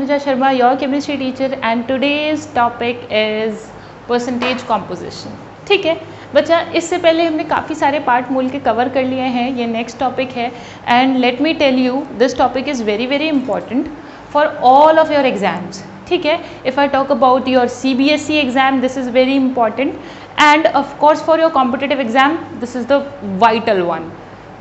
Tanuja Sharma, your chemistry teacher, and today's topic is percentage composition. ठीक है बच्चा, इससे पहले हमने काफ़ी सारे पार्ट मूल के कवर कर लिए हैं, ये नेक्स्ट टॉपिक है and let me tell you this topic is very very important for all of your exams. ठीक है, if I talk about your CBSE exam this is very important and of course for your competitive exam this is the vital one.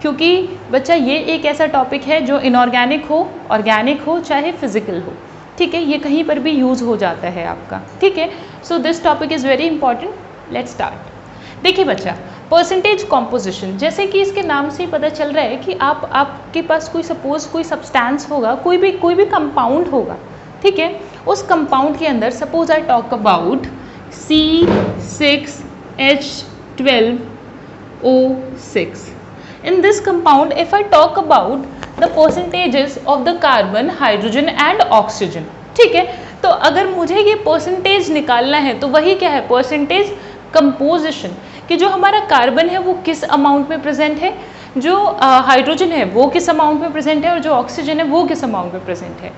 क्योंकि बच्चा ये एक ऐसा topic है जो inorganic हो, ऑर्गेनिक हो, चाहे फिजिकल हो. ठीक है, ये कहीं पर भी यूज़ हो जाता है आपका. ठीक है, so this topic is very important. Let's start. देखिए बच्चा, परसेंटेज कॉम्पोजिशन, जैसे कि इसके नाम से ही पता चल रहा है कि आपके पास कोई सपोज कोई सब्सटेंस होगा, कोई भी कंपाउंड होगा. ठीक है, उस कंपाउंड के अंदर suppose I talk about C6H12O6. In this compound, if I talk about the percentages of the carbon, hydrogen and oxygen. ठीक है, तो अगर मुझे ये परसेंटेज निकालना है तो वही क्या है, परसेंटेज कंपोजिशन, कि जो हमारा कार्बन है वो किस अमाउंट में प्रेजेंट है, जो हाइड्रोजन है वो किस अमाउंट में प्रेजेंट है और जो ऑक्सीजन है वो किस अमाउंट में प्रेजेंट है.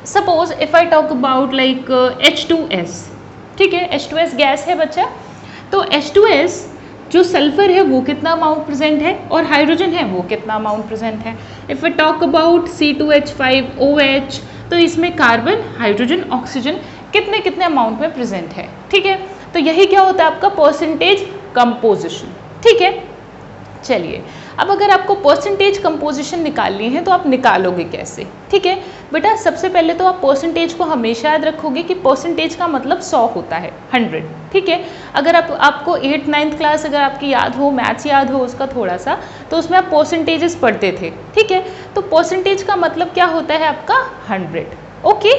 Suppose if I talk about like H2S. ठीक है, H2S गैस है बच्चा, तो H2S जो सल्फर है वो कितना अमाउंट प्रेजेंट है और हाइड्रोजन है वो कितना अमाउंट प्रेजेंट है. If I talk about C2H5OH, तो इसमें कार्बन, हाइड्रोजन, ऑक्सीजन कितने कितने अमाउंट में प्रेजेंट है. ठीक है, तो यही क्या होता है आपका परसेंटेज कंपोजिशन. ठीक है, चलिए अब अगर आपको परसेंटेज कंपोजिशन निकालनी है तो आप निकालोगे कैसे. ठीक है बेटा, सबसे पहले तो आप परसेंटेज को हमेशा याद रखोगे कि परसेंटेज का मतलब 100 होता है, 100. ठीक है, अगर आपको 8th 9th क्लास अगर आपकी याद हो, मैथ्स याद हो उसका थोड़ा सा, तो उसमें आप परसेंटेजेस पढ़ते थे. ठीक है, तो परसेंटेज का मतलब क्या होता है आपका 100. ओके,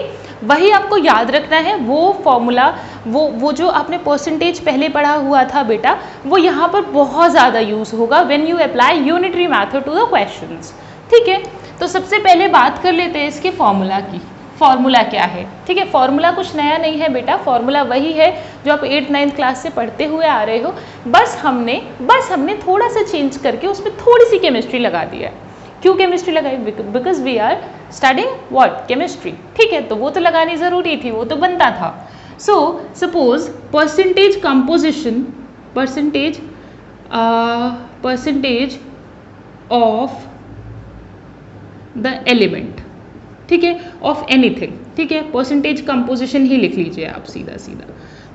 वही आपको याद रखना है. वो फॉर्मूला, वो जो आपने परसेंटेज पहले पढ़ा हुआ था बेटा, वो यहाँ पर बहुत ज़्यादा यूज़ होगा when you apply unitary method to the questions. ठीक है, तो सबसे पहले बात कर लेते हैं इसके फॉर्मूला की. फॉर्मूला क्या है? ठीक है, फॉर्मूला कुछ नया नहीं है बेटा, फॉर्मूला वही है जो आप 8th 9th क्लास से पढ़ते हुए आ रहे हो. बस हमने थोड़ा सा चेंज करके उसमें थोड़ी सी केमिस्ट्री लगा दिया है. क्यों केमिस्ट्री लगाई? Because we are studying what, chemistry. ठीक है, तो वो तो लगानी ज़रूरी थी, वो तो बनता था. So suppose percentage composition, percentage of the element. ठीक है, ऑफ एनीथिंग. ठीक है, परसेंटेज कंपोजिशन ही लिख लीजिए आप सीधा.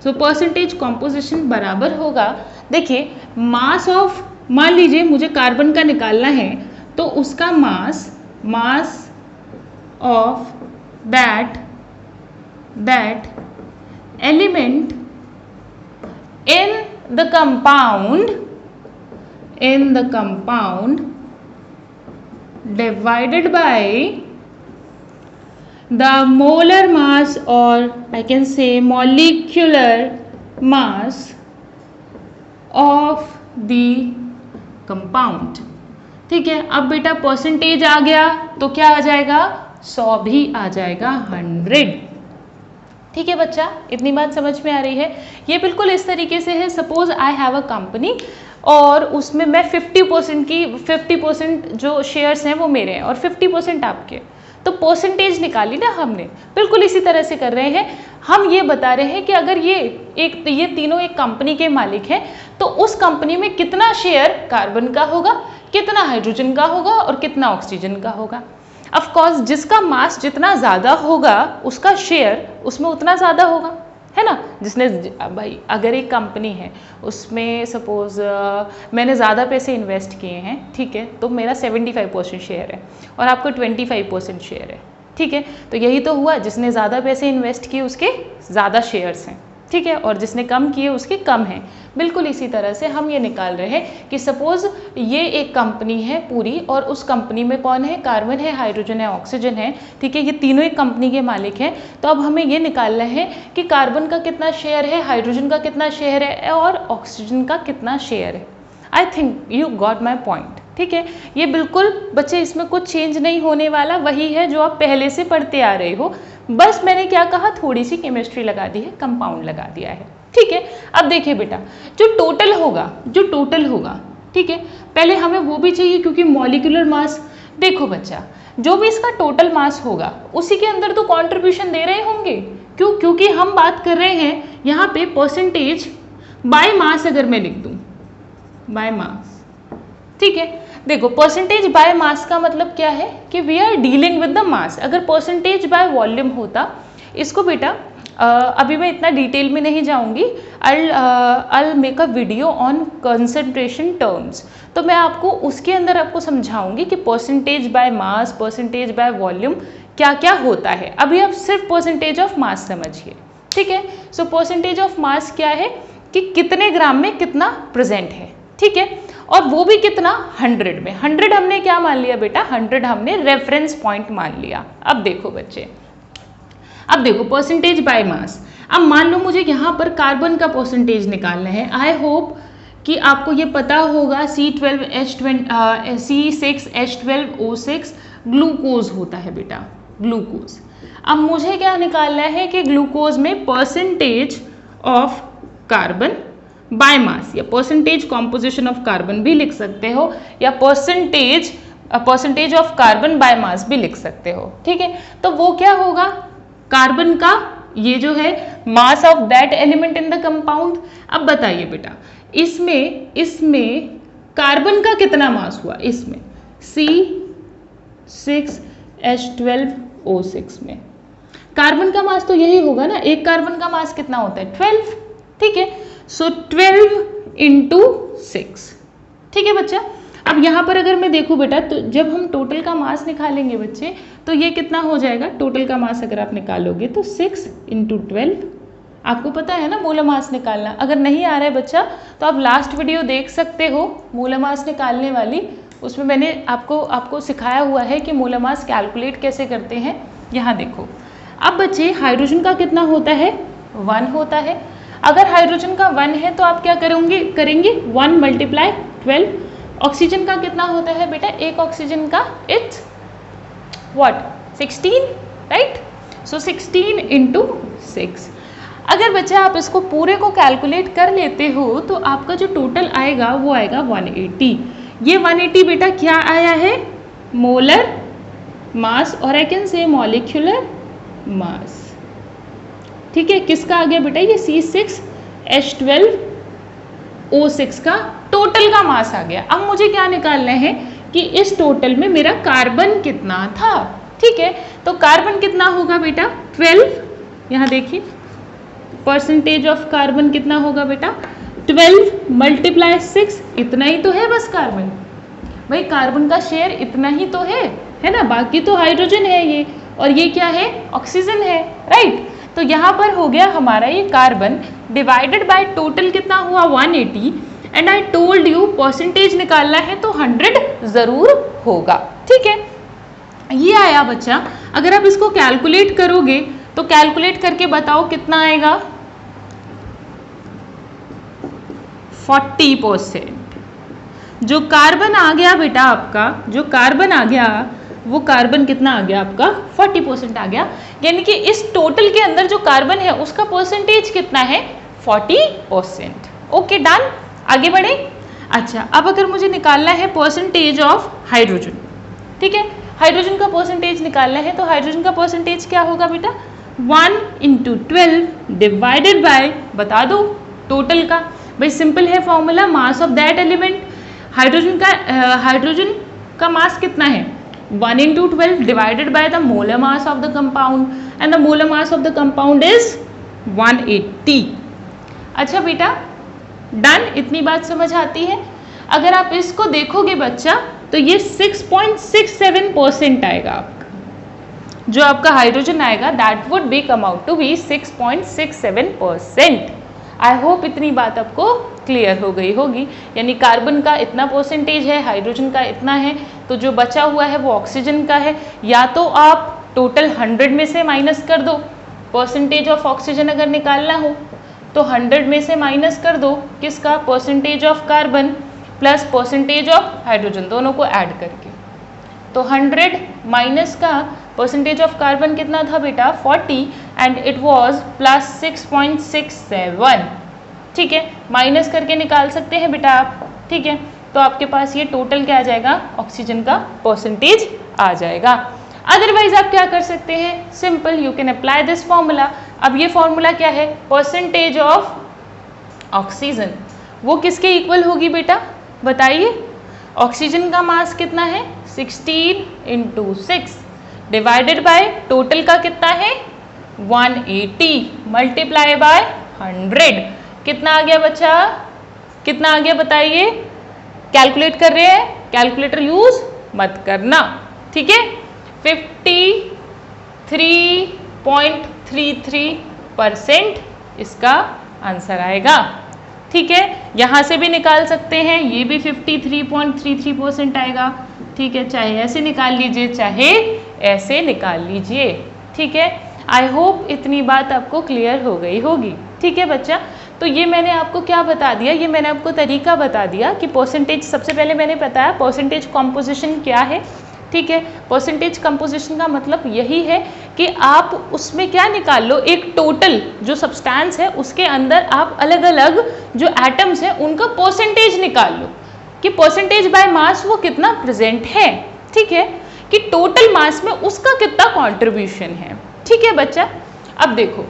सो परसेंटेज कंपोजिशन बराबर होगा, देखिए मास ऑफ, मान लीजिए मुझे कार्बन का निकालना है तो उसका मास of that element in the compound divided by the molar mass, or I can say molecular mass of the compound. ठीक है, अब बेटा परसेंटेज आ गया तो क्या आ जाएगा, 100 भी आ जाएगा, 100. ठीक है बच्चा, इतनी बात समझ में आ रही है. ये बिल्कुल इस तरीके से है, suppose I have a company और उसमें मैं 50% जो शेयर्स हैं वो मेरे हैं और 50% आपके, तो परसेंटेज निकाली ना हमने. बिल्कुल इसी तरह से कर रहे हैं हम. ये बता रहे हैं कि अगर ये तीनों एक कंपनी के मालिक हैं तो उस कंपनी में कितना शेयर कार्बन का होगा, कितना हाइड्रोजन का होगा और कितना ऑक्सीजन का होगा. ऑफ कोर्स जिसका मास जितना ज़्यादा होगा उसका शेयर उसमें उतना ज़्यादा होगा, है ना. जिसने, भाई अगर एक कंपनी है उसमें सपोज मैंने ज़्यादा पैसे इन्वेस्ट किए हैं, ठीक है, तो मेरा 75% शेयर है और आपका 25% शेयर है. ठीक है, तो यही तो हुआ, जिसने ज़्यादा पैसे इन्वेस्ट किए उसके ज़्यादा शेयर्स हैं. ठीक है, और जिसने कम किए उसके कम हैं. बिल्कुल इसी तरह से हम ये निकाल रहे हैं कि सपोज ये एक कंपनी है पूरी और उस कंपनी में कौन है, कार्बन है, हाइड्रोजन है, ऑक्सीजन है. ठीक है, ये तीनों एक कंपनी के मालिक हैं. तो अब हमें ये निकालना है कि कार्बन का कितना शेयर है, हाइड्रोजन का कितना शेयर है और ऑक्सीजन का कितना शेयर है. I think you got my point. ठीक है, ये बिल्कुल बच्चे इसमें कुछ चेंज नहीं होने वाला, वही है जो आप पहले से पढ़ते आ रहे हो. बस मैंने क्या कहा, थोड़ी सी केमिस्ट्री लगा दी है, कंपाउंड लगा दिया है. ठीक है, अब देखिए बेटा, जो टोटल होगा, ठीक है, पहले हमें वो भी चाहिए क्योंकि मॉलिक्यूलर मास देखो बच्चा, जो भी इसका टोटल मास होगा उसी के अंदर तो कंट्रीब्यूशन दे रहे होंगे। क्यों? क्योंकि हम बात कर रहे हैं यहाँ पे परसेंटेज बाय मास, अगर मैं लिख दूं बाय मास, ठीक है। देखो परसेंटेज बाय मास का मतलब क्या है कि we are dealing with the mass. अगर परसेंटेज बाय वॉल्यूम होता, इसको बेटा अभी मैं इतना डिटेल में नहीं जाऊंगी, I'll make a video on concentration terms, तो मैं आपको उसके अंदर आपको समझाऊंगी कि percentage by mass, percentage by volume क्या क्या होता है। अभी आप सिर्फ परसेंटेज ऑफ मास समझिए, ठीक है। सो परसेंटेज ऑफ मास क्या है कि कितने ग्राम में कितना प्रेजेंट है, ठीक है, और वो भी कितना 100 में। 100 हमने क्या मान लिया बेटा, 100 हमने रेफरेंस पॉइंट मान लिया। अब देखो बच्चे, अब देखो परसेंटेज बाय मास। अब मान लो मुझे यहाँ पर कार्बन का परसेंटेज निकालना है। आई होप कि आपको ये पता होगा C6H12O6 ग्लूकोज होता है बेटा, ग्लूकोज। अब मुझे क्या निकालना है कि ग्लूकोज में percentage of carbon by mass, या परसेंटेज कॉम्पोजिशन ऑफ कार्बन भी लिख सकते हो, या percentage of carbon by mass भी लिख सकते हो, ठीक है। तो वो क्या होगा, कार्बन का ये जो है मास of that element in the compound. अब बताइए बेटा, इसमें कार्बन का कितना मास हुआ, इसमें C6H12O6 में कार्बन का मास तो यही होगा ना। एक कार्बन का मास कितना होता है, 12, ठीक है। सो 12 × 6, ठीक है बच्चा। अब यहाँ पर अगर मैं देखूँ बेटा, तो जब हम टोटल का मास निकालेंगे बच्चे, तो ये कितना हो जाएगा, टोटल का मास अगर आप निकालोगे तो 6 × 12, आपको पता है ना मोलर मास निकालना। अगर नहीं आ रहा है बच्चा तो आप लास्ट वीडियो देख सकते हो मोलर मास निकालने वाली, उसमें मैंने आपको सिखाया हुआ है कि मोलर मास कैलकुलेट कैसे करते हैं। यहाँ देखो, अब बच्चे हाइड्रोजन का कितना होता है, 1 होता है। अगर हाइड्रोजन का 1 है तो आप क्या करेंगे 1 × 12। ऑक्सीजन का कितना होता है बेटा, एक ऑक्सीजन का इट्स व्हाट 16, राइट। सो 16 × 6। अगर बच्चा आप इसको पूरे को कैलकुलेट कर लेते हो तो आपका जो टोटल आएगा वो आएगा 180। ये 180 बेटा क्या आया है, मोलर मास, और आई कैन से मॉलिक्यूलर मास, ठीक है। किसका आ गया बेटा, ये C6H12O6 का टोटल का मास आ गया। अब मुझे क्या निकालना है कि इस टोटल में मेरा कार्बन कितना था, ठीक है। तो कार्बन कितना होगा बेटा, 12, यहाँ देखिए परसेंटेज ऑफ कार्बन कितना होगा बेटा, 12 × 6, इतना ही तो है बस कार्बन। भाई कार्बन का शेयर इतना ही तो है ना, बाकी तो हाइड्रोजन है ये, और ये क्या है, ऑक्सीजन है, राइट। तो यहाँ पर हो गया हमारा ये कार्बन डिवाइडेड बाय टोटल कितना हुआ 180, and I told you percentage निकालना है तो 100 जरूर होगा, ठीक है। ये आया बच्चा। अगर आप इसको कैलकुलेट करोगे तो कैलकुलेट करके बताओ कितना आएगा, 40%। जो कार्बन आ गया बेटा आपका, जो कार्बन आ गया वो कार्बन कितना आ गया आपका, 40% आ गया। यानी कि इस टोटल के अंदर जो कार्बन है उसका परसेंटेज कितना है, 40%। ओके डन, आगे बढ़े। अच्छा, अब अगर मुझे निकालना है परसेंटेज ऑफ हाइड्रोजन, ठीक है, हाइड्रोजन का परसेंटेज निकालना है तो हाइड्रोजन का परसेंटेज क्या होगा बेटा, 1 × 12 डिवाइडेड बाय, बता दो टोटल का। भाई सिंपल है formula, mass of that element. Hydrogen का मास कितना है, 1 × 12 divided by the molar mass of the compound, and the molar mass of the compound is 180। अच्छा बेटा डन, इतनी बात समझ आती है। अगर आप इसको देखोगे बच्चा तो ये 6.67% आएगा आपका, जो आपका हाइड्रोजन आएगा that would be come out to be 6.67%। I hope इतनी बात आपको क्लियर हो गई होगी। यानी कार्बन का इतना परसेंटेज है, हाइड्रोजन का इतना है, तो जो बचा हुआ है वो ऑक्सीजन का है। या तो आप टोटल 100 में से माइनस कर दो, परसेंटेज ऑफ ऑक्सीजन अगर निकालना हो तो 100 में से माइनस कर दो किसका, percentage of carbon plus percentage of hydrogen, दोनों को ऐड करके। तो 100 माइनस का परसेंटेज ऑफ कार्बन कितना था बेटा, 40, एंड इट वाज प्लस 6.67, ठीक है। माइनस करके निकाल सकते हैं बेटा आप, ठीक है। तो आपके पास ये टोटल क्या आ जाएगा, ऑक्सीजन का परसेंटेज आ जाएगा। अदरवाइज आप क्या कर सकते हैं, simple you can apply this formula. अब ये फॉर्मूला क्या है, परसेंटेज ऑफ ऑक्सीजन, वो किसके इक्वल होगी बेटा बताइए, ऑक्सीजन का मास कितना है 16 × 6 डिवाइडेड बाय टोटल का कितना है 180 मल्टीप्लाई बाय 100, कितना आ गया बच्चा, कितना आ गया बताइए, कैलकुलेट कर रहे हैं, कैलकुलेटर यूज मत करना, ठीक है। 53.33% इसका आंसर आएगा, ठीक है। यहाँ से भी निकाल सकते हैं, ये भी 53.33% आएगा, ठीक है। चाहे ऐसे निकाल लीजिए चाहे ऐसे निकाल लीजिए, ठीक है। आई होप इतनी बात आपको क्लियर हो गई होगी, ठीक है बच्चा। तो ये मैंने आपको क्या बता दिया, ये मैंने आपको तरीका बता दिया कि परसेंटेज, सबसे पहले मैंने बताया परसेंटेज कॉम्पोजिशन क्या है, ठीक है। परसेंटेज कंपोजिशन का मतलब यही है कि आप उसमें क्या निकाल लो, एक टोटल जो सब्सटेंस है उसके अंदर आप अलग अलग जो एटम्स हैं उनका परसेंटेज निकाल लो कि परसेंटेज बाय मास वो कितना प्रेजेंट है, ठीक है, कि टोटल मास में उसका कितना कंट्रीब्यूशन है, ठीक है बच्चा। अब देखो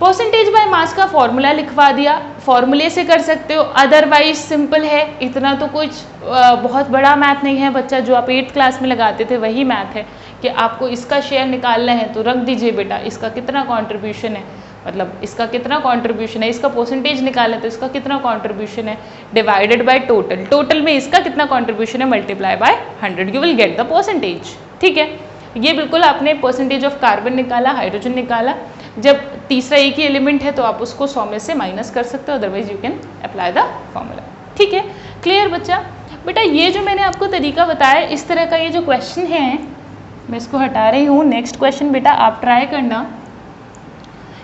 परसेंटेज बाय मास का फॉर्मूला लिखवा दिया, फॉर्मूले से कर सकते हो, अदरवाइज सिंपल है, इतना तो कुछ बहुत बड़ा मैथ नहीं है बच्चा, जो आप 8th क्लास में लगाते थे वही मैथ है कि आपको इसका शेयर निकालना है तो रख दीजिए बेटा इसका कितना कंट्रीब्यूशन है, मतलब इसका कितना कंट्रीब्यूशन है, इसका परसेंटेज निकालना है तो इसका कितना कंट्रीब्यूशन है, डिवाइडेड बाय टोटल, टोटल में इसका कितना कंट्रीब्यूशन है, multiply by 100, you will get the percentage, ठीक है। ये बिल्कुल आपने परसेंटेज ऑफ कार्बन निकाला, हाइड्रोजन निकाला, जब तीसरा एक ही एलिमेंट है तो आप उसको 100 में से माइनस कर सकते हो, otherwise you can apply the formula, ठीक है। क्लियर बच्चा। बेटा ये जो मैंने आपको तरीका बताया, इस तरह का ये जो क्वेश्चन है मैं इसको हटा रही हूँ, नेक्स्ट क्वेश्चन बेटा आप ट्राई करना।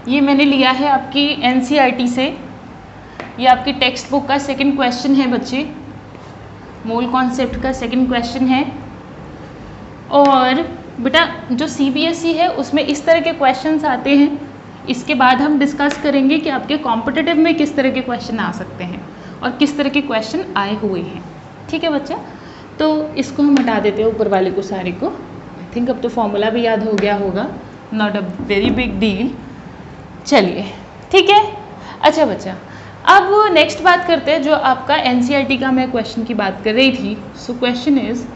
ये मैंने लिया है आपकी NCERT से, ये आपकी टेक्स्ट बुक का सेकंड क्वेश्चन है बच्चे, मोल कॉन्सेप्ट का सेकंड क्वेश्चन है। और बेटा जो CBSE है उसमें इस तरह के क्वेश्चंस आते हैं, इसके बाद हम डिस्कस करेंगे कि आपके कॉम्पिटिटिव में किस तरह के क्वेश्चन आ सकते हैं और किस तरह के क्वेश्चन आए हुए हैं, ठीक है बच्चा। तो इसको हम हटा देते हैं ऊपर वाले को सारे को, आई थिंक अब तो फॉर्मूला भी याद हो गया होगा, not a very big deal, चलिए ठीक है। अच्छा बच्चा अब नेक्स्ट बात करते हैं जो आपका NCERT का मैं क्वेश्चन की बात कर रही थी। So question is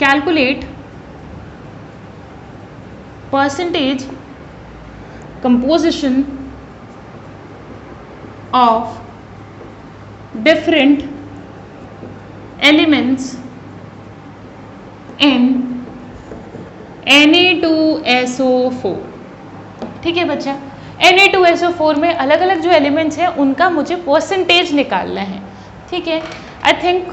calculate percentage composition of different elements in Na2SO4, ठीक है बच्चा। Na2SO4 में अलग अलग जो एलिमेंट्स हैं उनका मुझे परसेंटेज निकालना है, ठीक है। आई थिंक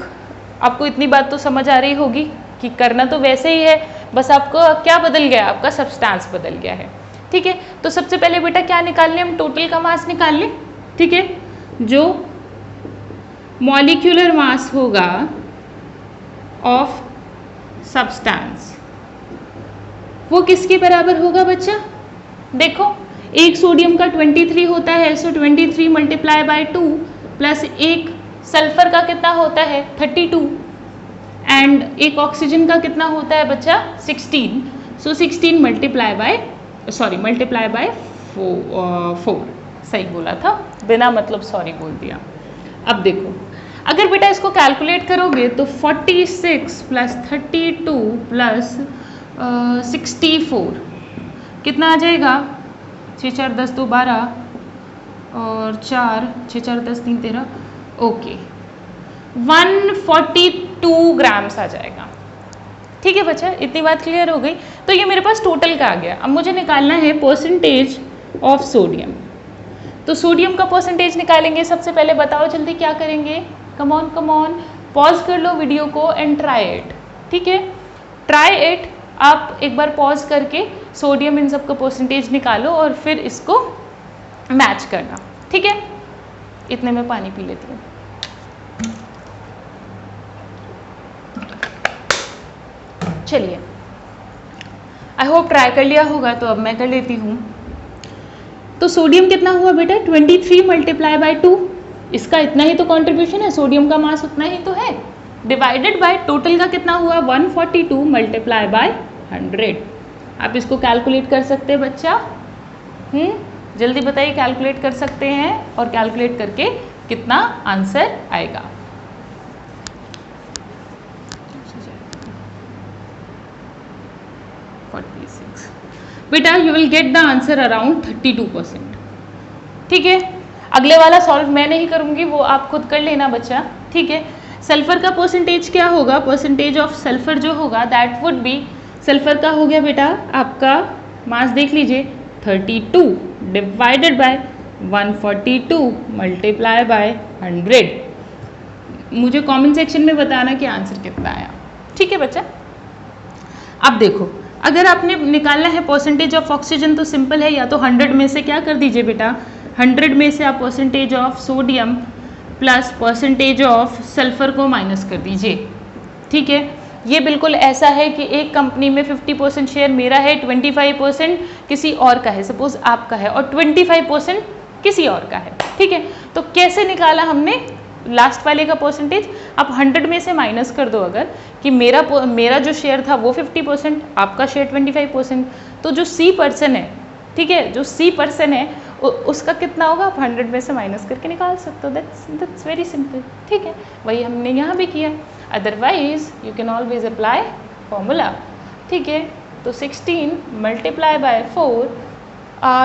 आपको इतनी बात तो समझ आ रही होगी कि करना तो वैसे ही है, बस आपको क्या बदल गया, आपका सब्सटेंस बदल गया है, ठीक है। तो सबसे पहले बेटा क्या निकाल लें, हम टोटल का मास निकाल लें, ठीक है। जो मॉलिक्यूलर मास होगा ऑफ सब्सटेंस वो किसके बराबर होगा बच्चा, देखो एक सोडियम का 23 होता है, सो 23 मल्टीप्लाई बाय 2 प्लस एक सल्फर का कितना होता है 32 एंड एक ऑक्सीजन का कितना होता है बच्चा 16, सो 16 मल्टीप्लाई बाय 4, सही बोला था, बिना मतलब सॉरी बोल दिया। अब देखो अगर बेटा इसको कैलकुलेट करोगे तो 46 प्लस 32 प्लस 64 कितना आ जाएगा, 6 4 10 2 12 और 4 6 4 10 3 13, ओके 142 ग्राम्स आ जाएगा, ठीक है बच्चा। इतनी बात क्लियर हो गई। तो ये मेरे पास टोटल का आ गया। अब मुझे निकालना है परसेंटेज ऑफ सोडियम। तो सोडियम का परसेंटेज निकालेंगे। सबसे पहले बताओ जल्दी क्या करेंगे, कम ऑन पॉज कर लो वीडियो को एंड ट्राई इट, ठीक है। ट्राई इट, आप एक बार पॉज करके सोडियम इन सब का परसेंटेज निकालो और फिर इसको मैच करना, ठीक है। इतने में पानी पी लेती हूँ। चलिए आई होप ट्राई कर लिया होगा, तो अब मैं कर लेती हूँ। तो सोडियम कितना हुआ बेटा 23 मल्टीप्लाई बाय 2, इसका इतना ही तो कंट्रीब्यूशन है, सोडियम का मास उतना ही तो है, डिवाइडेड बाय टोटल का कितना हुआ 142 मल्टीप्लाई बाय 100। आप इसको कैलकुलेट कर सकते हैं बच्चा, जल्दी बताइए, कैलकुलेट कर सकते हैं और कैलकुलेट करके कितना आंसर आएगा। बेटा you will get the answer around 32%। ठीक है, अगले वाला सॉल्व मैं नहीं करूंगी, वो आप खुद कर लेना बच्चा। ठीक है, सल्फर का परसेंटेज क्या होगा, परसेंटेज ऑफ सल्फर जो होगा दैट वुड बी, सल्फर का हो गया बेटा आपका मास देख लीजिए 32 डिवाइडेड बाय 142 मल्टीप्लाई बाय 100। मुझे कमेंट सेक्शन में बताना कि आंसर कितना आया। ठीक है बच्चा, अब देखो अगर आपने निकालना है परसेंटेज ऑफ ऑक्सीजन तो सिंपल है, या तो 100 में से क्या कर दीजिए बेटा, 100 में से आप percentage of sodium plus percentage of sulphur को माइनस कर दीजिए। ठीक है, ये बिल्कुल ऐसा है कि एक कंपनी में 50% शेयर मेरा है, 25% किसी और का है, सपोज आपका है, और 25% किसी और का है। ठीक है, तो कैसे निकाला हमने लास्ट वाले का परसेंटेज, आप 100 में से माइनस कर दो अगर, कि मेरा जो शेयर था वो 50%, आपका शेयर 25%, तो जो C पर्सन है, ठीक है, जो C पर्सन है उसका कितना होगा आप 100 में से माइनस करके निकाल सकते हो। That's very simple. ठीक है, वही हमने यहाँ भी किया, otherwise you can always apply formula. ठीक है, तो 16 multiply by 4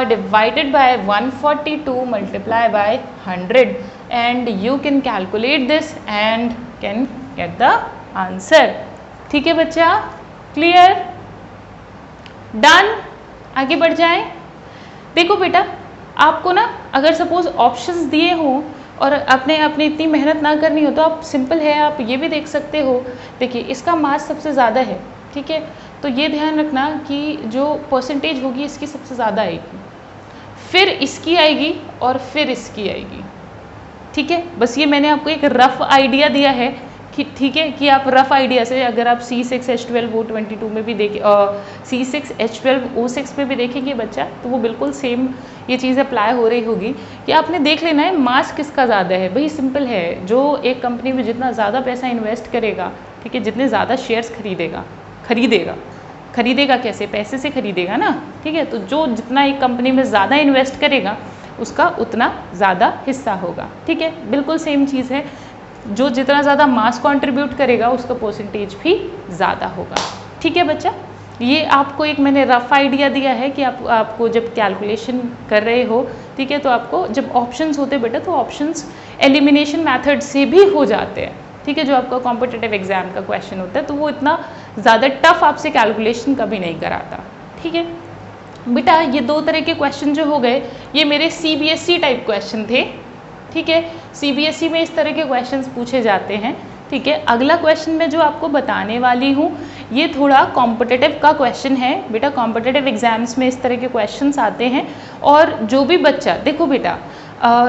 divided by 142 multiply by 100 and you can calculate this and can get the answer। ठीक है बच्चा, क्लियर, डन, आगे बढ़ जाएं। देखो बेटा आपको ना अगर सपोज ऑप्शंस दिए हों और अपने इतनी मेहनत ना करनी हो तो आप सिंपल है, आप ये भी देख सकते हो। देखिए इसका मास सबसे ज़्यादा है, ठीक है, तो ये ध्यान रखना कि जो परसेंटेज होगी इसकी सबसे ज़्यादा आएगी, फिर इसकी आएगी और फिर इसकी आएगी। ठीक है, बस ये मैंने आपको एक रफ आइडिया दिया है कि ठीक है, कि आप रफ आइडिया से अगर आप C6H12O22 में भी देखें, C6H12O6 में भी देखेंगे बच्चा, तो वो बिल्कुल सेम ये चीज़ अप्लाई हो रही होगी कि आपने देख लेना है मास किसका ज़्यादा है। भाई सिंपल है, जो एक कंपनी में जितना ज़्यादा पैसा इन्वेस्ट करेगा, ठीक है, जितने ज़्यादा शेयर्स खरीदेगा कैसे, पैसे से खरीदेगा ना। ठीक है, तो जो जितना एक कंपनी में ज़्यादा इन्वेस्ट करेगा उसका उतना ज़्यादा हिस्सा होगा। ठीक है, बिल्कुल सेम चीज़ है, जो जितना ज़्यादा मास कंट्रीब्यूट करेगा उसका परसेंटेज भी ज़्यादा होगा। ठीक है बच्चा, ये आपको एक मैंने रफ आइडिया दिया है कि आपको जब कैलकुलेशन कर रहे हो, ठीक है, तो आपको जब ऑप्शंस होते बेटा तो ऑप्शंस एलिमिनेशन मेथड से भी हो जाते हैं। ठीक है, जो आपका कॉम्पिटिटिव एग्जाम का क्वेश्चन होता है तो वो इतना ज़्यादा टफ आपसे कैलकुलेशन कभी नहीं कराता। ठीक है बेटा, ये दो तरह के क्वेश्चन जो हो गए ये मेरे CBSE टाइप क्वेश्चन थे। ठीक है, CBSE में इस तरह के क्वेश्चंस पूछे जाते हैं। ठीक है, अगला क्वेश्चन मैं जो आपको बताने वाली हूँ ये थोड़ा कॉम्पिटिटिव का क्वेश्चन है बेटा। कॉम्पिटिटिव एग्जाम्स में इस तरह के क्वेश्चंस आते हैं, और जो भी बच्चा, देखो बेटा,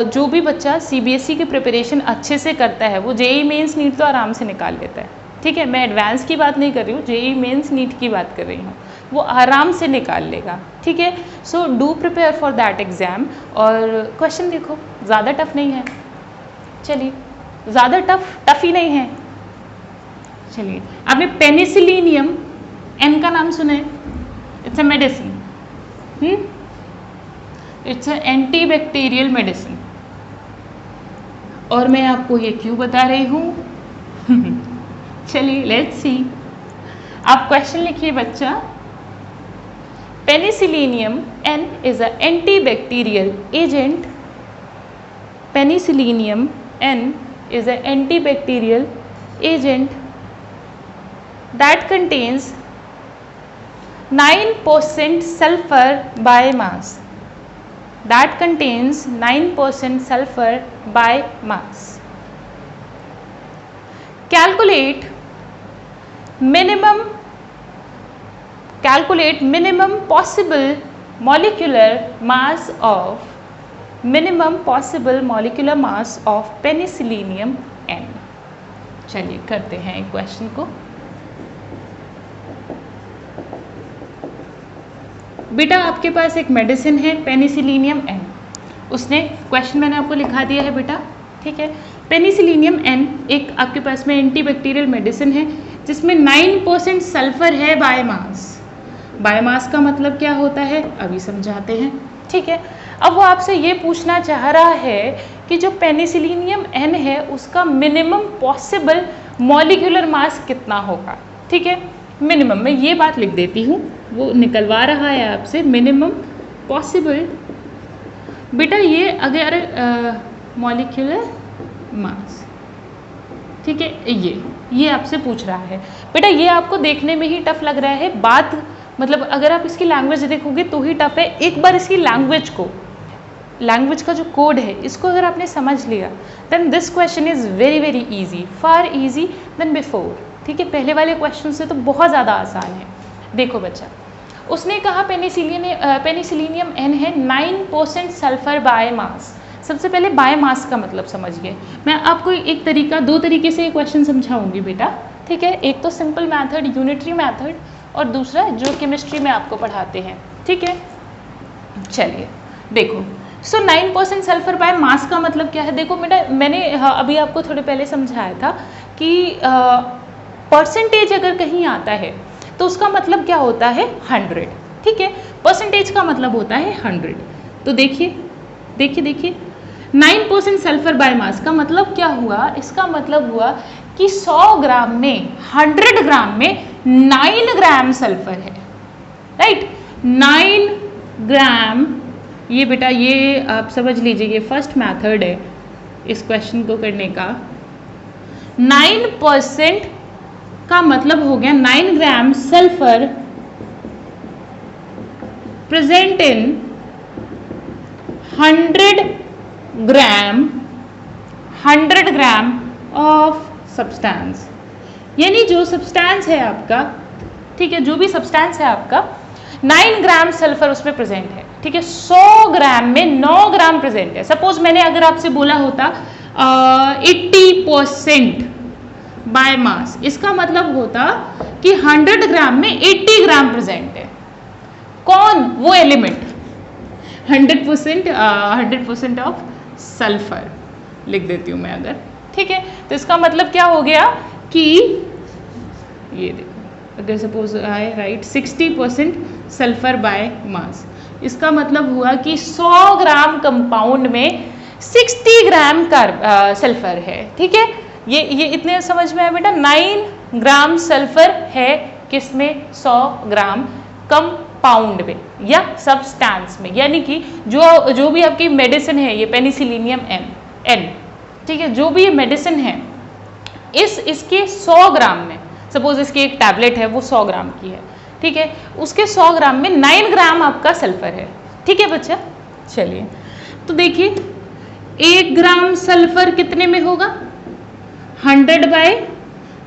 जो भी बच्चा CBSE की प्रिपरेशन अच्छे से करता है वो JEE मेंस नीट तो आराम से निकाल लेता है। ठीक है, मैं एडवांस की बात नहीं कर रही हूँ, JEE मेंस नीट की बात कर रही हूँ, वो आराम से निकाल लेगा। ठीक है, so do prepare for that exam. और क्वेश्चन देखो ज़्यादा टफ नहीं है, चलिए ज़्यादा टफ ही नहीं है। चलिए, आपने पेनिसिलिनियम एन का नाम सुना है? It's a medicine, it's a anti bacterial medicine. और मैं आपको ये क्यों बता रही हूँ चलिए लेट्स सी। आप क्वेश्चन लिखिए बच्चा, पेनिसिलिनियम N is an antibacterial agent. Penicillium N is an antibacterial agent that contains 9% sulfur by mass. That contains 9% sulfur by mass. Calculate minimum possible molecular mass of penicillium N। चलिए करते हैं एक question को। बेटा आपके पास एक मेडिसिन है पेनिसिलिनियम N, उसने क्वेश्चन मैंने आपको लिखा दिया है बेटा। ठीक है। पेनिसिलिनियम एन एक आपके पास में एंटीबैक्टीरियल मेडिसिन है जिसमें 9% सल्फर है बाय मास। बाय मास का मतलब क्या होता है अभी समझाते हैं, ठीक है। अब वो आपसे ये पूछना चाह रहा है कि जो पेनिसिलिनियम एन है उसका मिनिमम पॉसिबल मॉलिक्यूलर मास कितना होगा, ठीक है। मिनिमम, मैं ये बात लिख देती हूँ, वो निकलवा रहा है आपसे मिनिमम पॉसिबल। बेटा ये अगर मॉलिक्यूलर मास, ठीक है, ये आपसे पूछ रहा है। बेटा ये आपको देखने में ही टफ लग रहा है, बात मतलब अगर आप इसकी लैंग्वेज देखोगे तो ही टफ है। एक बार इसकी लैंग्वेज का जो कोड है इसको अगर आपने समझ लिया then this question is very very easy, far easy than before, ठीक है। पहले वाले क्वेश्चन से तो बहुत ज़्यादा आसान है। देखो बच्चा, उसने कहा पेनिसिलिनियम एन है 9% सल्फर बाय मास। सबसे पहले बाय मास का मतलब समझिए। मैं आपको दो तरीके से ये क्वेश्चन समझाऊंगी बेटा, ठीक है। एक तो सिंपल मैथड, यूनिटरी मैथड, और दूसरा जो केमिस्ट्री में आपको पढ़ाते हैं, ठीक है। चलिए देखो, 9% सल्फर बाय मास का मतलब क्या है। देखो बेटा मैंने अभी आपको थोड़े पहले समझाया था कि परसेंटेज अगर कहीं आता है तो उसका मतलब क्या होता है 100, ठीक है। परसेंटेज का मतलब होता है 100। तो देखिए 9% सल्फर बाय मास का मतलब क्या हुआ, इसका मतलब हुआ कि 100 ग्राम में 100 ग्राम में 9 ग्राम सल्फर है, राइट। 9 ग्राम, ये बेटा ये आप समझ लीजिए ये फर्स्ट मेथड है इस क्वेश्चन को करने का। 9% का मतलब हो गया 9 ग्राम sulphur present in 100 gram of substance. यानी जो सब्सटेंस है आपका, ठीक है, जो भी सब्सटेंस है आपका 9 ग्राम सल्फर उसमें प्रेजेंट है, ठीक है। 100 ग्राम में 9 ग्राम प्रेजेंट है। सपोज मैंने अगर आपसे बोला होता 80% बाय मास, इसका मतलब होता कि 100 ग्राम में 80 ग्राम प्रेजेंट है। कौन? वो एलिमेंट 100% ऑफ सल्फर लिख देती हूँ मैं अगर, ठीक है। तो इसका मतलब क्या हो गया कि ये देखो, अगर suppose I right 60% sulphur by mass, इसका मतलब हुआ कि 100 ग्राम कंपाउंड में 60 ग्राम सल्फर है, ठीक है। ये इतने समझ में आया बेटा। 9 ग्राम सल्फर है किसमें? 100 ग्राम कंपाउंड में या सब्सटेंस में। यानी कि जो भी आपकी मेडिसिन है, ये पेनिसिलिनियम एन, ठीक है, जो भी ये मेडिसिन है इसके 100 ग्राम में, सपोज इसकी एक टैबलेट है वो 100 ग्राम की है, ठीक है, उसके 100 ग्राम में 9 ग्राम आपका सल्फर है, ठीक है बच्चा। चलिए तो देखिए 1 ग्राम सल्फर कितने में होगा? 100 बाय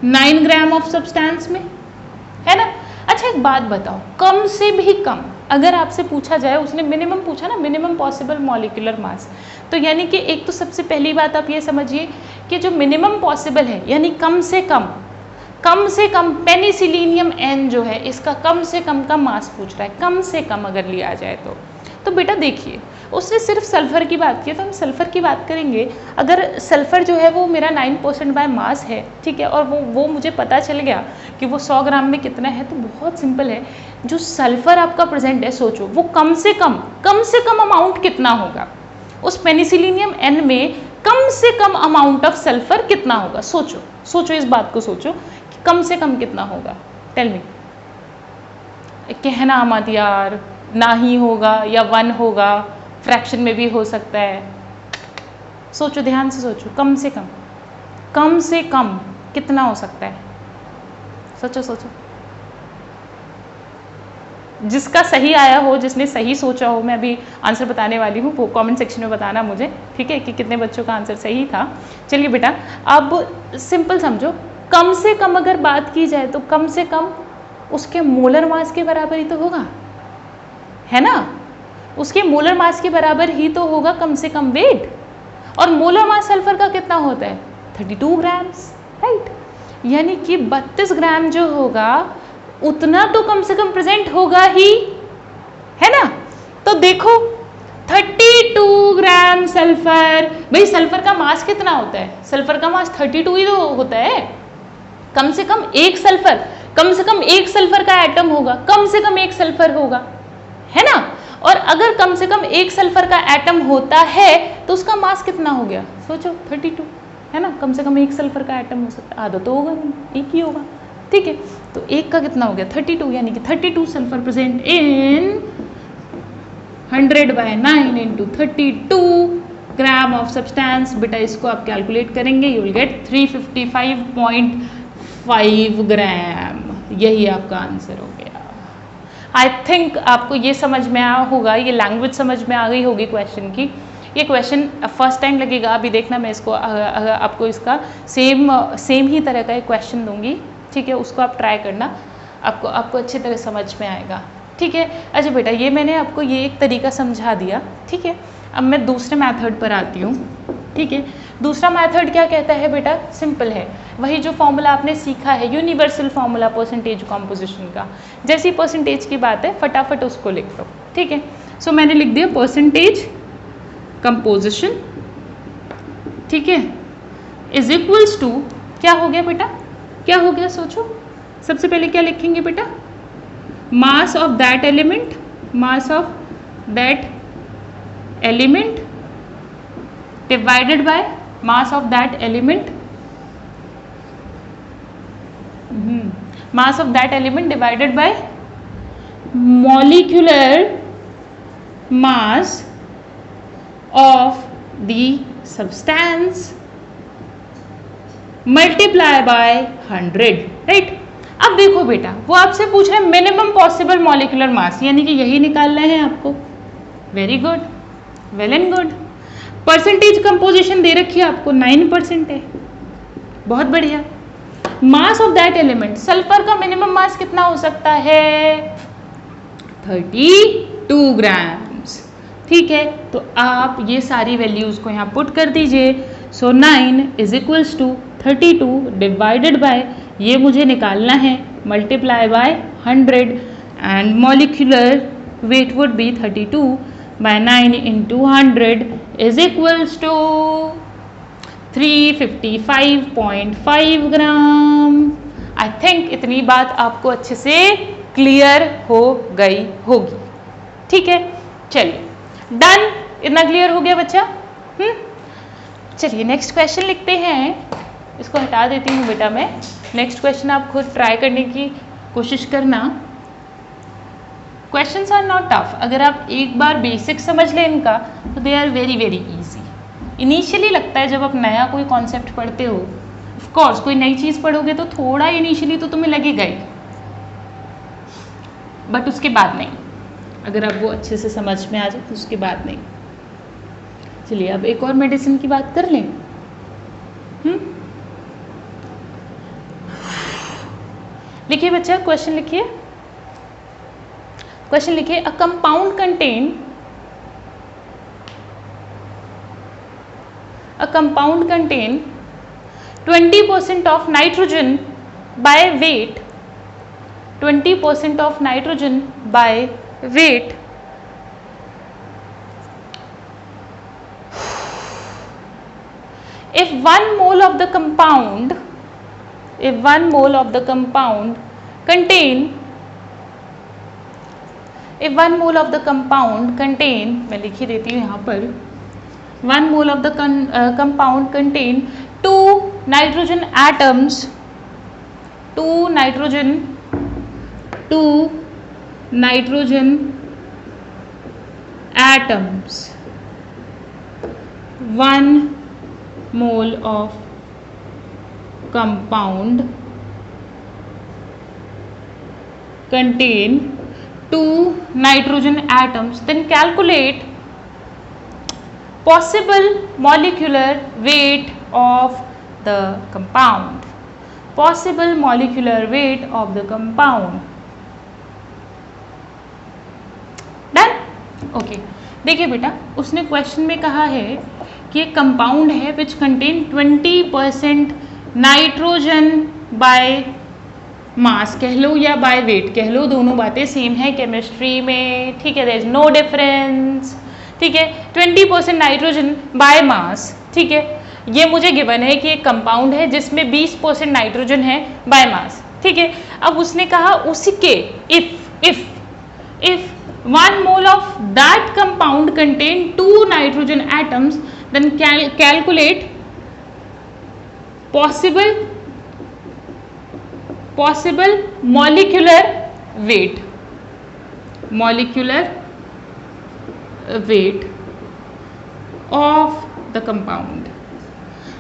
9 ग्राम ऑफ सब्सटेंस में, है ना। अच्छा एक बात बताओ, कम से भी कम अगर आपसे पूछा जाए, उसने मिनिमम पूछा ना, मिनिमम पॉसिबल मॉलिक्यूलर मास, तो यानी कि एक तो सबसे पहली बात आप ये समझिए कि जो मिनिमम पॉसिबल है यानी कम से कम पेनिसिलिनियम एन जो है इसका कम से कम का मास पूछ रहा है, कम से कम अगर लिया जाए तो बेटा देखिए उसने सिर्फ सल्फर की बात की, तो हम सल्फर की बात करेंगे। अगर सल्फर जो है वो मेरा 9% बाय मास है, ठीक है, और वो मुझे पता चल गया कि वो 100 ग्राम में कितना है, तो बहुत सिंपल है, जो सल्फर आपका प्रेजेंट है, सोचो वो कम से कम अमाउंट कितना होगा उस पेनिसिलिनियम एन में, कम से कम अमाउंट ऑफ सल्फर कितना होगा। सोचो इस बात को सोचो कि कम से कम कितना होगा। टेल मी, कहना मत यार, ना ही होगा या 1 होगा, फ्रैक्शन में भी हो सकता है। सोचो, ध्यान से सोचो, कम से कम कितना हो सकता है? सोचो। जिसका सही आया हो, जिसने सही सोचा हो, मैं अभी आंसर बताने वाली हूँ, वो कमेंट सेक्शन में बताना मुझे, ठीक है, कि कितने बच्चों का आंसर सही था। चलिए बेटा अब सिंपल समझो, कम से कम अगर बात की जाए तो कम से कम उसके मोलर मास के बराबर ही तो होगा, है ना। उसके मोलर मास के बराबर ही तो होगा कम से कम वेट। और मोलर मास सल्फर का कितना होता है? 32 ग्राम्स, राइट। यानी कि 32 ग्राम जो होगा उतना तो कम से कम प्रेजेंट होगा ही, है ना। तो देखो 32 ग्राम सल्फर। भाई सल्फर का मास कितना होता है? सल्फर का मास 32 ही तो होता है। कम से कम एक सल्फर का एटम होगा, कम से कम एक सल्फर होगा, है ना। और अगर कम से कम एक सल्फर का एटम होता है तो उसका मास कितना हो गया? सोचो 32, है ना। कम से कम एक सल्फर का एटम हो सकता है, आधा तो होगा नहीं, एक ही होगा, ठीक है। तो एक का कितना हो गया? 32, यानी कि 32 sulphur present in 100/9 into 32 gram of substance. बेटा इसको आप कैलकुलेट करेंगे, यू विल गेट 355.5 ग्राम। यही आपका आंसर हो गया। आई थिंक आपको ये समझ में आया होगा, ये लैंग्वेज समझ में आ गई होगी क्वेश्चन की। ये क्वेश्चन फर्स्ट टाइम लगेगा, अभी देखना मैं इसको आपको इसका सेम ही तरह का एक क्वेश्चन दूंगी, ठीक है। उसको आप ट्राई करना, आपको अच्छी तरह समझ में आएगा, ठीक है। अच्छा बेटा, ये मैंने आपको ये एक तरीका समझा दिया, ठीक है। अब मैं दूसरे मेथड पर आती हूँ, ठीक है। दूसरा मेथड क्या कहता है बेटा? सिंपल है, वही जो फॉर्मूला आपने सीखा है, यूनिवर्सल फॉर्मूला परसेंटेज कॉम्पोजिशन का। जैसी परसेंटेज की बात है फटाफट उसको लिख लो, ठीक है। सो मैंने लिख दिया परसेंटेज कंपोजिशन, ठीक है, इज इक्वल्स टू, क्या हो गया बेटा? क्या हो गया सोचो। सबसे पहले क्या लिखेंगे बेटा? मास of that element, mass of that element divided by mass of that element, mass of that element divided bye molecular mass of the substance multiply by 100, right. अब देखो बेटा, वो आपसे पूछ रहे हैं मिनिमम पॉसिबल मॉलिक्यूलर मास, यानी कि यही निकालना है आपको। Very good, well and good. Percentage composition दे रखी है आपको, 9% है, बहुत बढ़िया। Mass of that element, sulphur का मिनिमम मास कितना हो सकता है? 32 ग्राम्स, ठीक है। तो आप ये सारी वैल्यूज को यहाँ पुट कर दीजिए। So 9 is equals to 32 divided by, ये मुझे निकालना है, multiply by 100 and molecular weight would be 32 by 9 into 100 is equals to 355.5 gram. I think इतनी बात आपको अच्छे से क्लियर हो गई होगी, ठीक है। चलिए डन, इतना क्लियर हो गया बच्चा? चलिए नेक्स्ट क्वेश्चन लिखते हैं। इसको हटा देती हूँ बेटा मैं। नेक्स्ट क्वेश्चन आप खुद ट्राई करने की कोशिश करना। क्वेश्चंस आर नॉट टफ, अगर आप एक बार बेसिक समझ लें इनका तो they are very very easy. Initially लगता है जब आप नया कोई कॉन्सेप्ट पढ़ते हो, ऑफ कोर्स कोई नई चीज़ पढ़ोगे तो थोड़ा इनिशियली तो तुम्हें लगेगा ही, बट उसके बाद नहीं। अगर आप वो अच्छे से समझ में आ जाए तो उसके बाद नहीं। चलिए अब एक और मेडिसिन की बात कर लें। लिखिए बच्चा, क्वेश्चन लिखिए। क्वेश्चन लिखिए, a compound contain 20% of nitrogen by weight, 20% of nitrogen by weight if 1 mole of the compound contain, मैं लिख ही देती हूँ यहाँ पर, 1 mole of the compound contain 2 nitrogen atoms, 2 nitrogen atoms, 1 mole of compound contain 2 nitrogen atoms, then calculate possible molecular weight of the compound. Possible molecular weight of the compound. Done? Okay. देखिए बेटा, उसने question में कहा है कि एक compound है which contain 20% nitrogen by mass कह लो या बाय वेट कह लो, दोनों बातें सेम है केमिस्ट्री में, ठीक है, देयर इज नो डिफरेंस, ठीक है, 20% नाइट्रोजन बाय मास, ठीक है, ये मुझे गिवन है कि एक कंपाउंड है जिसमें 20% नाइट्रोजन है बाय मास, ठीक है। अब उसने कहा उसके if 1 mole of that compound contain 2 nitrogen atoms, then calculate possible molecular weight of the compound।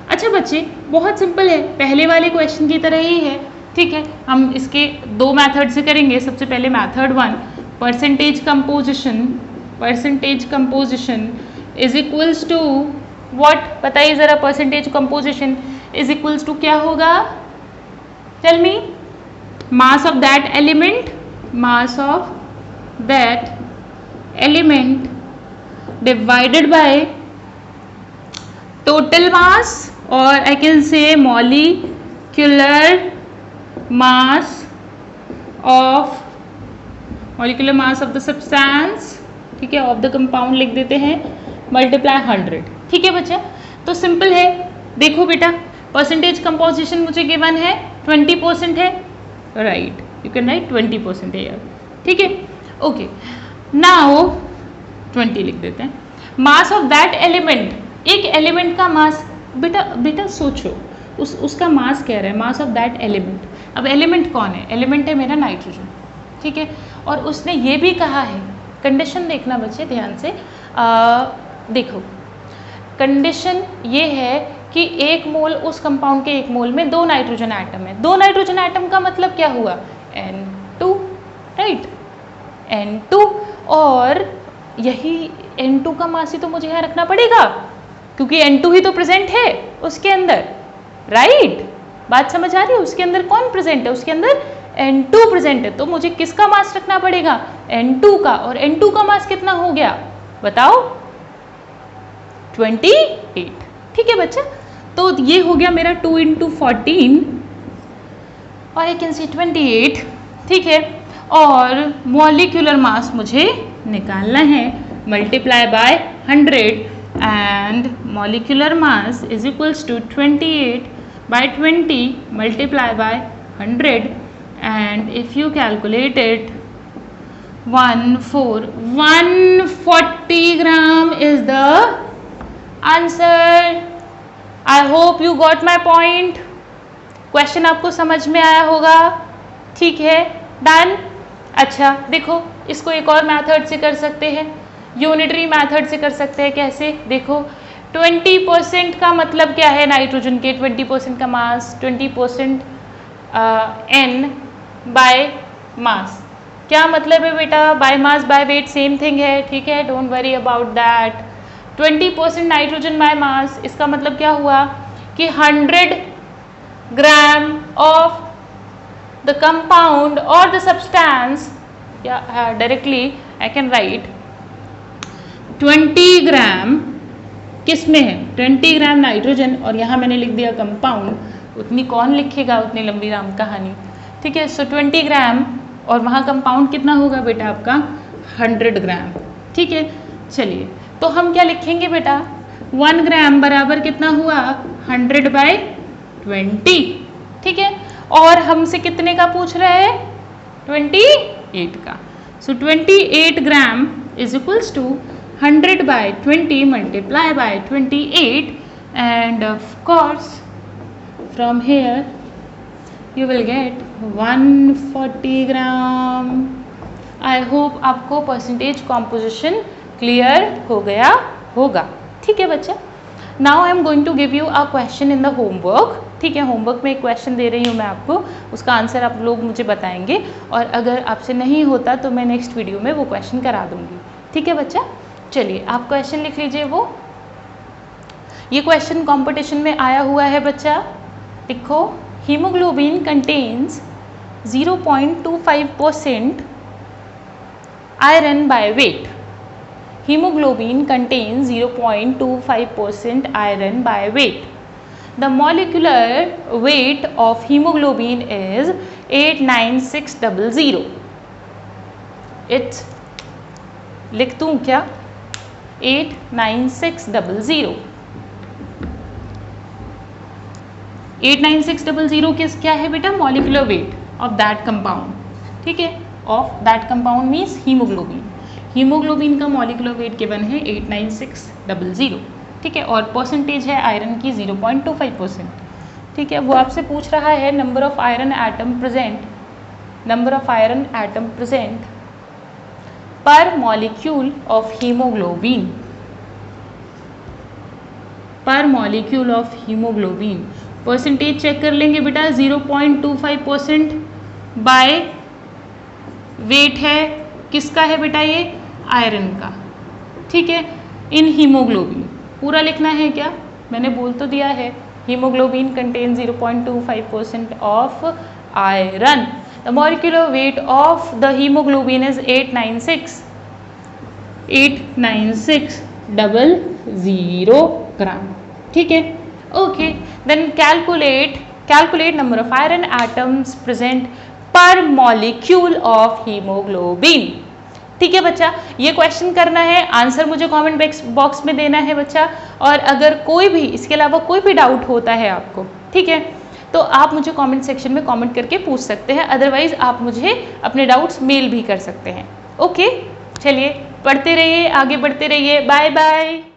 अच्छा बच्चे, बहुत सिंपल है, पहले वाले क्वेश्चन की तरह ही है, ठीक है। हम इसके दो मेथड से करेंगे। सबसे पहले method 1, percentage composition is equals to what, बताइए जरा, percentage composition is equals to क्या होगा, tell me, mass of that element divided by total mass, और I can say molecular mass of the substance, ठीक है, ऑफ द कंपाउंड लिख देते हैं, मल्टीप्लाई 100, ठीक है बच्चा। तो सिंपल है, देखो बेटा, परसेंटेज कंपोजिशन मुझे गिवन है 20% है, राइट, यू कैन राइट 20% है यार, ठीक है, ओके। नाउ 20 लिख देते हैं। मास ऑफ दैट एलिमेंट, एक एलिमेंट का मास, बेटा सोचो, उसका मास कह रहा है, मास ऑफ दैट एलिमेंट। अब एलिमेंट कौन है, एलिमेंट है मेरा नाइट्रोजन, ठीक है, और उसने ये भी कहा है, कंडीशन देखना बच्चे ध्यान से, देखो कंडीशन ये है कि 1 मोल, उस कंपाउंड के 1 मोल में 2 नाइट्रोजन एटम है। 2 नाइट्रोजन एटम का मतलब क्या हुआ, N2, राइट, N2, और यही N2 का मास ही तो मुझे यहाँ रखना पड़ेगा, क्योंकि N2 ही तो प्रेजेंट है उसके अंदर, राइट, बात समझ आ रही है, उसके अंदर कौन प्रेजेंट है, उसके अंदर N2 प्रेजेंट है, तो मुझे किसका मास रखना पड़ेगा, N2 का, और N2 का मास कितना हो गया बताओ, 28, ठीक है बच्चा। तो ये हो गया मेरा 2 × 14 और आई कैन सी 28, ठीक है, और मॉलिक्यूलर मास मुझे निकालना है, multiply by 100, and molecular mass is equals to 28 by 20 multiply by 100, and if you calculate it, 140 gram is the answer। I hope you got my point। Question आपको समझ में आया होगा, ठीक है, डन। अच्छा देखो, इसको एक और मेथड से कर सकते हैं, यूनिटरी मेथड से कर सकते हैं। कैसे, देखो 20% का मतलब क्या है नाइट्रोजन के, 20% का मास, 20% N बाय मास, क्या मतलब है बेटा, by mass by weight same thing है, ठीक है, don't worry about that. 20% nitrogen by mass, इसका मतलब क्या हुआ कि 100 ग्राम ऑफ द कंपाउंड और द सब्सटेंस, या डायरेक्टली आई कैन राइट 20 ग्राम किस में है, 20 ग्राम नाइट्रोजन, और यहाँ मैंने लिख दिया कंपाउंड, उतनी कौन लिखेगा, उतनी लंबी राम कहानी, ठीक है। सो 20 ग्राम, और वहाँ कंपाउंड कितना होगा बेटा आपका 100 ग्राम, ठीक है। चलिए, तो हम क्या लिखेंगे बेटा, 1 ग्राम बराबर कितना हुआ 100 बाय 20, ठीक है, और हमसे कितने का पूछ रहे हैं 28 का। So 28 gram is equals to 100 by 20 multiply by 28, and of course from here you will get 140 gram। I hope आपको परसेंटेज कॉम्पोजिशन क्लियर हो गया होगा, ठीक है बच्चा। Now I am going to give you a question in the homework, ठीक है, homework में एक क्वेश्चन दे रही हूँ मैं आपको, उसका आंसर आप लोग मुझे बताएंगे, और अगर आपसे नहीं होता तो मैं नेक्स्ट वीडियो में वो क्वेश्चन करा दूंगी, ठीक है बच्चा। चलिए आप क्वेश्चन लिख लीजिए, वो ये क्वेश्चन कंपटीशन में आया हुआ है बच्चा, लिखो, haemoglobin contains 0.25% iron by weight. Hemoglobin contains 0.25% iron by weight. The molecular weight of hemoglobin is 89600। It's लिख दूँ क्या, 89600। 89600 क्या है बेटा? Molecular weight of that compound, ठीक है, of that compound means haemoglobin. Haemoglobin का मॉलिक्यूलर वेट गिवन है 89600, ठीक है, और परसेंटेज है आयरन की 0.25%, ठीक है। वो आपसे पूछ रहा है number of iron atom present, number of iron atom present per molecule of haemoglobin, per molecule of haemoglobin. Percentage check कर लेंगे बेटा, 0.25% बाय वेट है, किसका है बेटा? ये आयरन का, ठीक है, इन हीमोग्लोबिन। पूरा लिखना है क्या? मैंने बोल तो दिया है, haemoglobin content 0.25% of iron. The molecular weight of the haemoglobin is 89600 gram, ठीक है। Okay, then calculate number of iron atoms present per molecule of haemoglobin, ठीक है बच्चा। ये क्वेश्चन करना है, आंसर मुझे कमेंट बॉक्स में देना है बच्चा। और अगर कोई भी इसके अलावा कोई भी डाउट होता है आपको, ठीक है, तो आप मुझे कमेंट सेक्शन में कमेंट करके पूछ सकते हैं, अदरवाइज आप मुझे अपने डाउट्स मेल भी कर सकते हैं। ओके, चलिए पढ़ते रहिए, आगे बढ़ते रहिए, बाय बाय।